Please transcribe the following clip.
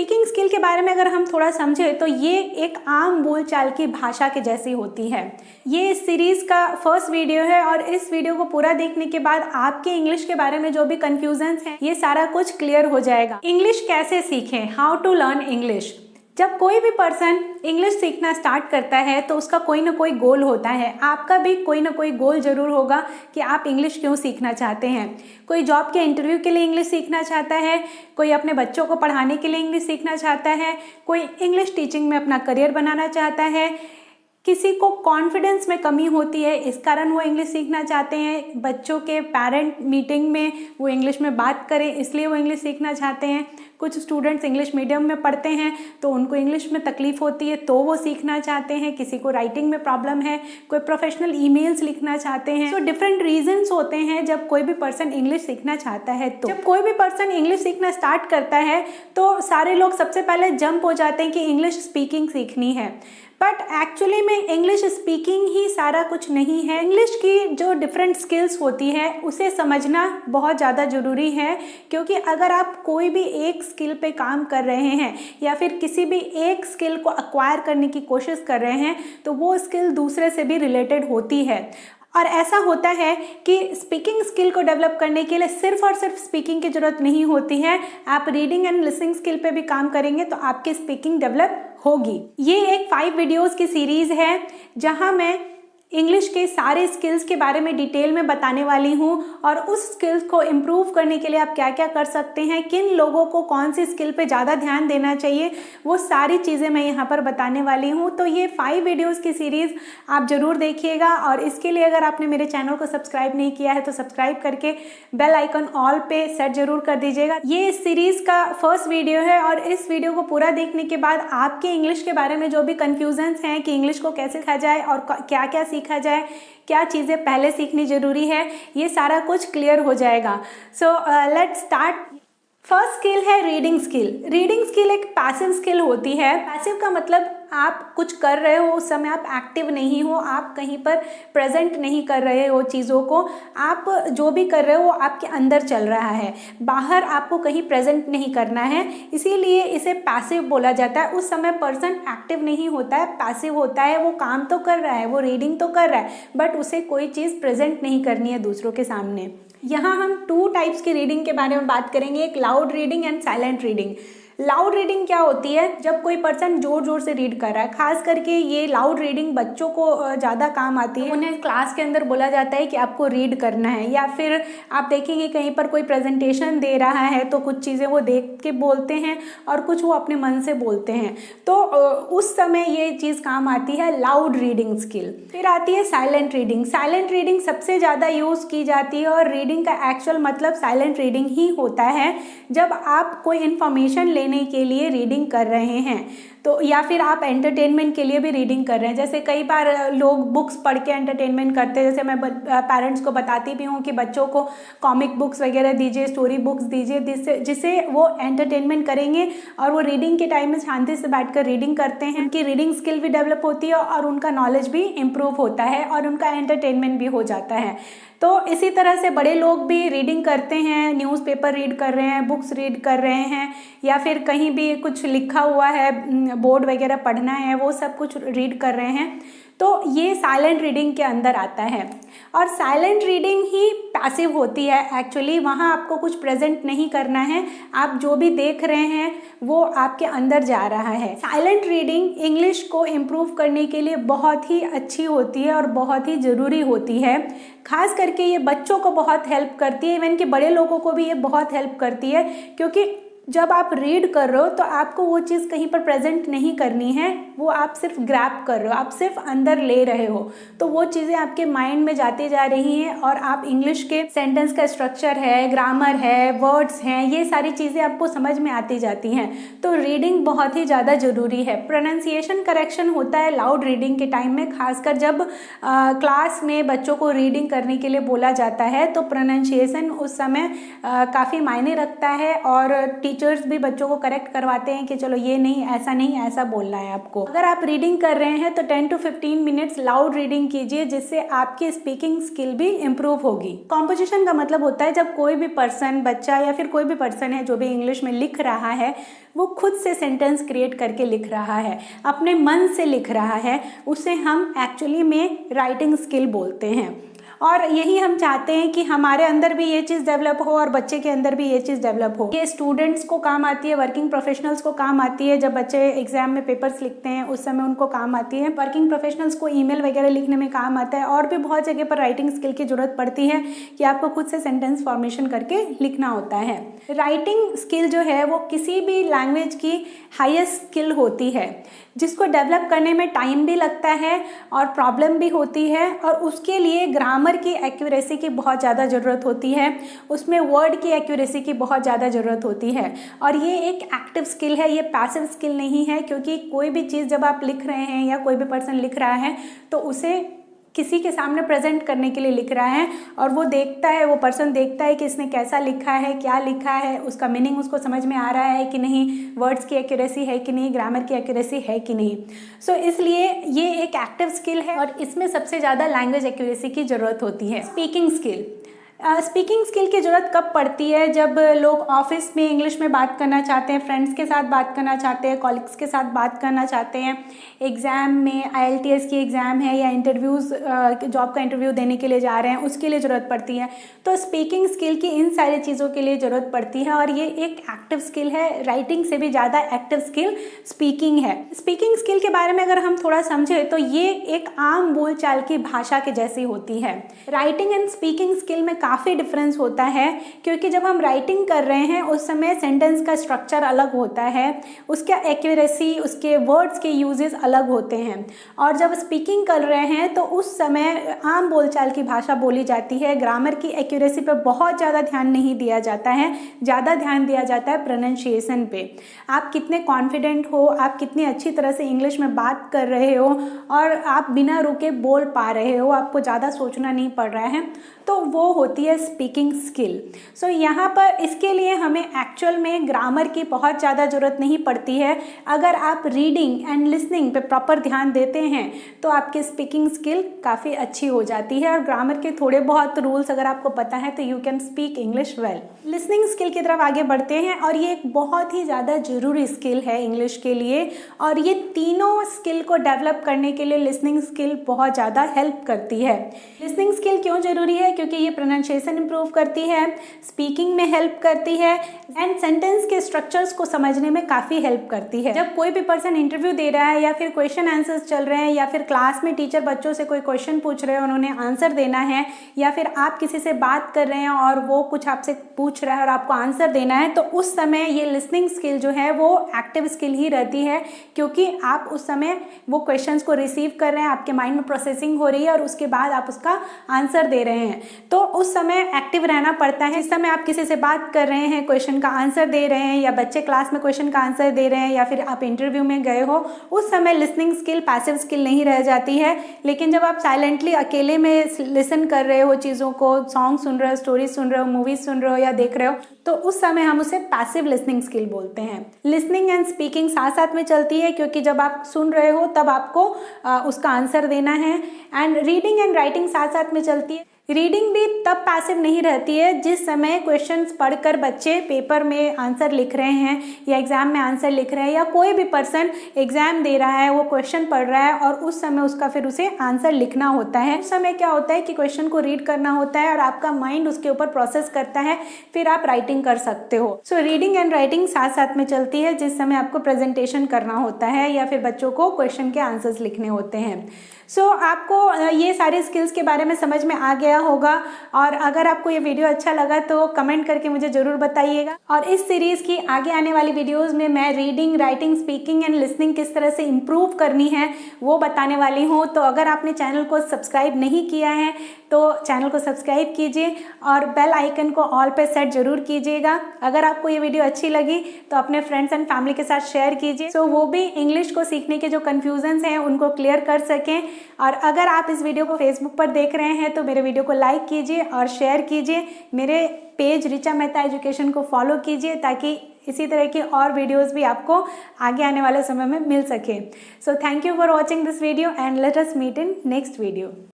Speaking skill के बारे में अगर हम थोड़ा समझें तो ये एक आम बोलचाल की भाषा के जैसी होती है। ये इस सीरीज़ का फर्स्ट वीडियो है और इस वीडियो को पूरा देखने के बाद आपके इंग्लिश के बारे में जो भी कंफ्यूजन्स हैं ये सारा कुछ क्लियर हो जाएगा। इंग्लिश कैसे सीखें, हाउ टू लर्न इंग्लिश। जब कोई भी पर्सन इंग्लिश सीखना स्टार्ट करता है तो उसका कोई ना कोई गोल होता है। आपका भी कोई ना कोई गोल ज़रूर होगा कि आप इंग्लिश क्यों सीखना चाहते हैं। कोई जॉब के इंटरव्यू के लिए इंग्लिश सीखना चाहता है, कोई अपने बच्चों को पढ़ाने के लिए इंग्लिश सीखना चाहता है, कोई इंग्लिश टीचिंग में अपना करियर बनाना चाहता है, किसी को कॉन्फिडेंस में कमी होती है इस कारण वो इंग्लिश सीखना चाहते हैं, बच्चों के पेरेंट मीटिंग में वो इंग्लिश में बात करें इसलिए वो इंग्लिश सीखना चाहते हैं, कुछ स्टूडेंट्स इंग्लिश मीडियम में पढ़ते हैं तो उनको इंग्लिश में तकलीफ होती है तो वो सीखना चाहते हैं, किसी को राइटिंग में प्रॉब्लम है, कोई प्रोफेशनल ईमेल्स लिखना चाहते हैं। तो डिफरेंट रीजंस होते हैं जब कोई भी पर्सन इंग्लिश सीखना चाहता है। तो जब कोई भी पर्सन इंग्लिश सीखना स्टार्ट करता है तो सारे लोग सबसे पहले जंप हो जाते हैं कि इंग्लिश स्पीकिंग सीखनी है, बट एक्चुअली में इंग्लिश स्पीकिंग ही सारा कुछ नहीं है। इंग्लिश की जो डिफरेंट स्किल्स होती है उसे समझना बहुत ज़्यादा ज़रूरी है, क्योंकि अगर आप कोई भी एक स्किल पे काम कर रहे हैं या फिर किसी भी एक स्किल को एक्वायर करने की कोशिश कर रहे हैं तो वो स्किल दूसरे से भी रिलेटेड होती है। और ऐसा होता है कि स्पीकिंग स्किल को डेवलप करने के लिए सिर्फ और सिर्फ स्पीकिंग की ज़रूरत नहीं होती है। आप रीडिंग एंड लिसनिंग स्किल पे भी काम करेंगे तो आपकी स्पीकिंग डेवलप होगी। ये एक 5 वीडियोस की सीरीज़ है जहां मैं इंग्लिश के सारे स्किल्स के बारे में डिटेल में बताने वाली हूँ और उस स्किल्स को इम्प्रूव करने के लिए आप क्या क्या कर सकते हैं, किन लोगों को कौन सी स्किल पे ज़्यादा ध्यान देना चाहिए, वो सारी चीज़ें मैं यहाँ पर बताने वाली हूँ। तो ये 5 वीडियोस की सीरीज़ आप ज़रूर देखिएगा और इसके लिए अगर आपने मेरे चैनल को सब्सक्राइब नहीं किया है तो सब्सक्राइब करके बेल आइकन ऑल पे सेट जरूर कर दीजिएगा। ये इस सीरीज़ का फर्स्ट वीडियो है और इस वीडियो को पूरा देखने के बाद आपके इंग्लिश के बारे में जो भी कन्फ्यूजन्स हैं कि इंग्लिश को कैसे सीखा जाए और क्या क्या सीखा जाए, क्या चीज़ें पहले सीखनी ज़रूरी है, ये सारा कुछ क्लियर हो जाएगा। So let's start. First skill है रीडिंग स्किल। रीडिंग स्किल एक पैसिव स्किल होती है। पैसिव का मतलब आप कुछ कर रहे हो उस समय आप एक्टिव नहीं हो, आप कहीं पर प्रेजेंट नहीं कर रहे हो चीज़ों को, आप जो भी कर रहे हो वो आपके अंदर चल रहा है, बाहर आपको कहीं प्रेजेंट नहीं करना है, इसीलिए इसे पैसिव बोला जाता है। उस समय पर्सन एक्टिव नहीं होता है, पैसिव होता है, वो काम तो कर रहा है, वो रीडिंग तो कर रहा है बट उसे कोई चीज़ प्रेजेंट नहीं करनी है दूसरों के सामने। यहाँ हम 2 टाइप्स की रीडिंग के बारे में बात करेंगे, एक loud reading and silent reading. Loud reading क्या होती है, जब कोई पर्सन जोर जोर से रीड कर रहा है, खास करके ये लाउड रीडिंग बच्चों को ज़्यादा काम आती है। उन्हें क्लास के अंदर बोला जाता है कि आपको रीड करना है, या फिर आप देखेंगे कहीं पर कोई प्रेजेंटेशन दे रहा है तो कुछ चीज़ें वो देख के बोलते हैं और कुछ वो अपने मन से बोलते हैं, तो उस समय ये चीज़ काम आती है लाउड रीडिंग स्किल। फिर आती है साइलेंट रीडिंग। साइलेंट रीडिंग सबसे ज़्यादा यूज़ की जाती है और रीडिंग का एक्चुअल मतलब साइलेंट रीडिंग ही होता है। जब आप कोई इन्फॉर्मेशन लेने के लिए रीडिंग कर रहे हैं तो, या फिर आप एंटरटेनमेंट के लिए भी रीडिंग कर रहे हैं, जैसे कई बार लोग बुक्स पढ़ के एंटरटेनमेंट करते हैं। जैसे मैं पेरेंट्स को बताती भी हूँ कि बच्चों को कॉमिक बुक्स वगैरह दीजिए, स्टोरी बुक्स दीजिए, जिससे वो एंटरटेनमेंट करेंगे और वो रीडिंग के टाइम में शांति से बैठकर रीडिंग करते हैं, उनकी रीडिंग स्किल भी डेवलप होती है और उनका नॉलेज भी इम्प्रूव होता है और उनका एंटरटेनमेंट भी हो जाता है। तो इसी तरह से बड़े लोग भी रीडिंग करते हैं, न्यूज़पेपर रीड कर रहे हैं, बुक्स रीड कर रहे हैं, या फिर कहीं भी कुछ लिखा हुआ है, बोर्ड वगैरह पढ़ना है, वो सब कुछ रीड कर रहे हैं। तो ये साइलेंट रीडिंग के अंदर आता है और साइलेंट रीडिंग ही पैसिव होती है। एक्चुअली वहाँ आपको कुछ प्रेजेंट नहीं करना है, आप जो भी देख रहे हैं वो आपके अंदर जा रहा है। साइलेंट रीडिंग इंग्लिश को इम्प्रूव करने के लिए बहुत ही अच्छी होती है और बहुत ही ज़रूरी होती है। खास करके ये बच्चों को बहुत हेल्प करती है, इवन कि बड़े लोगों को भी ये बहुत हेल्प करती है, क्योंकि जब आप रीड कर रहे हो तो आपको वो चीज़ कहीं पर प्रेजेंट नहीं करनी है, वो आप सिर्फ ग्रैब कर रहे हो, आप सिर्फ अंदर ले रहे हो, तो वो चीज़ें आपके माइंड में जाती जा रही हैं और आप इंग्लिश के सेंटेंस का स्ट्रक्चर है, ग्रामर है, वर्ड्स हैं, ये सारी चीज़ें आपको समझ में आती जाती हैं। तो रीडिंग बहुत ही ज़्यादा ज़रूरी है। प्रोनाउंसिएशन करेक्शन होता है लाउड रीडिंग के टाइम में, खासकर जब क्लास में बच्चों को रीडिंग करने के लिए बोला जाता है तो प्रोनाउंसिएशन उस समय काफ़ी मायने रखता है और टीचर्स भी बच्चों को करेक्ट करवाते हैं कि चलो ये नहीं, ऐसा बोलना है आपको। अगर आप रीडिंग कर रहे हैं तो 10 to 15 मिनट्स लाउड रीडिंग कीजिए, जिससे आपकी स्पीकिंग स्किल भी इम्प्रूव होगी। कॉम्पोजिशन का मतलब होता है जब कोई भी पर्सन, बच्चा या फिर कोई भी पर्सन है जो भी इंग्लिश में लिख रहा है, वो खुद से सेंटेंस क्रिएट करके लिख रहा है, अपने मन से लिख रहा है, उसे हम एक्चुअली में राइटिंग स्किल बोलते हैं। और यही हम चाहते हैं कि हमारे अंदर भी ये चीज़ डेवलप हो और बच्चे के अंदर भी ये चीज़ डेवलप हो। ये स्टूडेंट्स को काम आती है, वर्किंग प्रोफेशनल्स को काम आती है। जब बच्चे एग्जाम में पेपर्स लिखते हैं उस समय उनको काम आती है। वर्किंग प्रोफेशनल्स को ईमेल वगैरह लिखने में काम आता है। और भी बहुत जगह पर राइटिंग स्किल की जरूरत पड़ती है कि आपको खुद से सेंटेंस फॉर्मेशन करके लिखना होता है। राइटिंग स्किल जो है वो किसी भी लैंग्वेज की हाईएस्ट स्किल होती है, जिसको डेवलप करने में टाइम भी लगता है और प्रॉब्लम भी होती है। और उसके लिए ग्रामर की एक्यूरेसी की बहुत ज़्यादा ज़रूरत होती है, उसमें वर्ड की एक्यूरेसी की बहुत ज़्यादा ज़रूरत होती है। और ये एक एक्टिव स्किल है, ये पैसिव स्किल नहीं है। क्योंकि कोई भी चीज़ जब आप लिख रहे हैं या कोई भी पर्सन लिख रहा है तो उसे किसी के सामने प्रेजेंट करने के लिए लिख रहा है और वो देखता है, वो पर्सन देखता है कि इसने कैसा लिखा है, क्या लिखा है, उसका मीनिंग उसको समझ में आ रहा है कि नहीं, वर्ड्स की एक्यूरेसी है कि नहीं, ग्रामर की एक्यूरेसी है कि नहीं। सो इसलिए ये एक एक्टिव स्किल है और इसमें सबसे ज़्यादा लैंग्वेज एक्यूरेसी की ज़रूरत होती है। स्पीकिंग स्किल, स्पीकिंग स्किल की ज़रूरत कब पड़ती है? जब लोग ऑफिस में इंग्लिश में बात करना चाहते हैं, फ्रेंड्स के साथ बात करना चाहते हैं, कॉलीग्स के साथ बात करना चाहते हैं, एग्ज़ाम में IELTS की एग्ज़ाम है या इंटरव्यूज़, जॉब का इंटरव्यू देने के लिए जा रहे हैं, उसके लिए ज़रूरत पड़ती है। तो स्पीकिंग स्किल की इन सारी चीज़ों के लिए ज़रूरत पड़ती है और ये एक एक्टिव स्किल है। राइटिंग से भी ज़्यादा एक्टिव स्किल स्पीकिंग है। स्पीकिंग स्किल के बारे में अगर हम थोड़ा समझें तो ये एक आम बोलचाल की भाषा के जैसी होती है। राइटिंग एंड स्पीकिंग स्किल में काफ़ी डिफरेंस होता है, क्योंकि जब हम राइटिंग कर रहे हैं उस समय सेंटेंस का स्ट्रक्चर अलग होता है, उसका एक्यूरेसी, उसके वर्ड्स के यूजेस अलग होते हैं। और जब स्पीकिंग कर रहे हैं तो उस समय आम बोलचाल की भाषा बोली जाती है। ग्रामर की एक्यूरेसी पे बहुत ज़्यादा ध्यान नहीं दिया जाता है, ज़्यादा ध्यान दिया जाता है प्रोनाउंसिएशन पे। आप कितने कॉन्फिडेंट हो, आप कितनी अच्छी तरह से इंग्लिश में बात कर रहे हो और आप बिना रुके बोल पा रहे हो, आपको ज़्यादा सोचना नहीं पड़ रहा है, तो वो होती है स्पीकिंग स्किल। सो यहाँ पर इसके लिए हमें एक्चुअल में ग्रामर की बहुत ज़्यादा ज़रूरत नहीं पड़ती है। अगर आप रीडिंग एंड लिसनिंग पे प्रॉपर ध्यान देते हैं तो आपकी स्पीकिंग स्किल काफ़ी अच्छी हो जाती है। और ग्रामर के थोड़े बहुत रूल्स अगर आपको पता है तो you can speak English well. Listening skill की तरफ आगे बढ़ते हैं और ये एक बहुत ही ज़्यादा ज़रूरी स्किल है इंग्लिश के लिए। और ये तीनों स्किल को डेवलप करने के लिए लिसनिंग स्किल बहुत ज़्यादा हेल्प करती है। लिसनिंग स्किल क्यों ज़रूरी है? क्योंकि ये प्रोनाउंसिएशन इंप्रूव करती है, स्पीकिंग में हेल्प करती है एंड सेंटेंस के स्ट्रक्चर्स को समझने में काफ़ी हेल्प करती है। जब कोई भी पर्सन इंटरव्यू दे रहा है या फिर क्वेश्चन आंसर्स चल रहे हैं या फिर क्लास में टीचर बच्चों से कोई क्वेश्चन पूछ रहे हैं, उन्होंने आंसर देना है, या फिर आप किसी से बात कर रहे हैं और वो कुछ आपसे पूछ रहा है और आपको आंसर देना है, तो उस समय ये लिसनिंग स्किल जो है वो एक्टिव स्किल ही रहती है। क्योंकि आप उस समय वो क्वेश्चंस को रिसीव कर रहे हैं, आपके माइंड में प्रोसेसिंग हो रही है और उसके बाद आप उसका आंसर दे रहे हैं, तो उस समय एक्टिव रहना पड़ता है। इस समय आप किसी से बात कर रहे हैं, क्वेश्चन का आंसर दे रहे हैं, या बच्चे क्लास में क्वेश्चन का आंसर दे रहे हैं, या फिर आप इंटरव्यू में गए हो, उस समय लिसनिंग स्किल पैसिव स्किल नहीं रह जाती है। लेकिन जब आप साइलेंटली अकेले में लिसन कर रहे हो चीज़ों को, सॉन्ग सुन रहे हो, स्टोरी सुन रहे हो, मूवीज सुन रहे हो या देख रहे हो, तो उस समय हम उसे पैसिव लिसनिंग स्किल बोलते हैं। लिसनिंग एंड स्पीकिंग साथ साथ में चलती है, क्योंकि जब आप सुन रहे हो तब आपको उसका आंसर देना है। एंड रीडिंग एंड राइटिंग साथ साथ में चलती है। रीडिंग भी तब पैसिव नहीं रहती है जिस समय क्वेश्चंस पढ़कर बच्चे पेपर में आंसर लिख रहे हैं या एग्जाम में आंसर लिख रहे हैं, या कोई भी पर्सन एग्जाम दे रहा है, वो क्वेश्चन पढ़ रहा है और उस समय उसका फिर उसे आंसर लिखना होता है। उस समय क्या होता है कि क्वेश्चन को रीड करना होता है और आपका माइंड उसके ऊपर प्रोसेस करता है, फिर आप राइटिंग कर सकते हो। सो रीडिंग एंड राइटिंग साथ साथ में चलती है जिस समय आपको प्रेजेंटेशन करना होता है या फिर बच्चों को क्वेश्चन के आंसर्स लिखने होते हैं। सो आपको ये सारे स्किल्स के बारे में समझ में आ गया होगा। और अगर आपको ये वीडियो अच्छा लगा तो कमेंट करके मुझे ज़रूर बताइएगा। और इस सीरीज़ की आगे आने वाली वीडियोस में मैं reading, writing, speaking and listening किस तरह से इम्प्रूव करनी है वो बताने वाली हूँ। तो अगर आपने चैनल को सब्सक्राइब नहीं किया है तो चैनल को सब्सक्राइब कीजिए और बेल आइकन को ऑल पे सेट जरूर कीजिएगा। अगर आपको ये वीडियो अच्छी लगी तो अपने फ्रेंड्स एंड फैमिली के साथ शेयर कीजिए, सो वो भी इंग्लिश को सीखने के जो कन्फ्यूजन्स हैं उनको क्लियर कर सकें। और अगर आप इस वीडियो को फेसबुक पर देख रहे हैं तो मेरे वीडियो को लाइक कीजिए और शेयर कीजिए। मेरे पेज ऋचा मेहता एजुकेशन को फॉलो कीजिए ताकि इसी तरह की और वीडियोस भी आपको आगे आने वाले समय में मिल सके। So thank you for watching this video and let us meet in next video.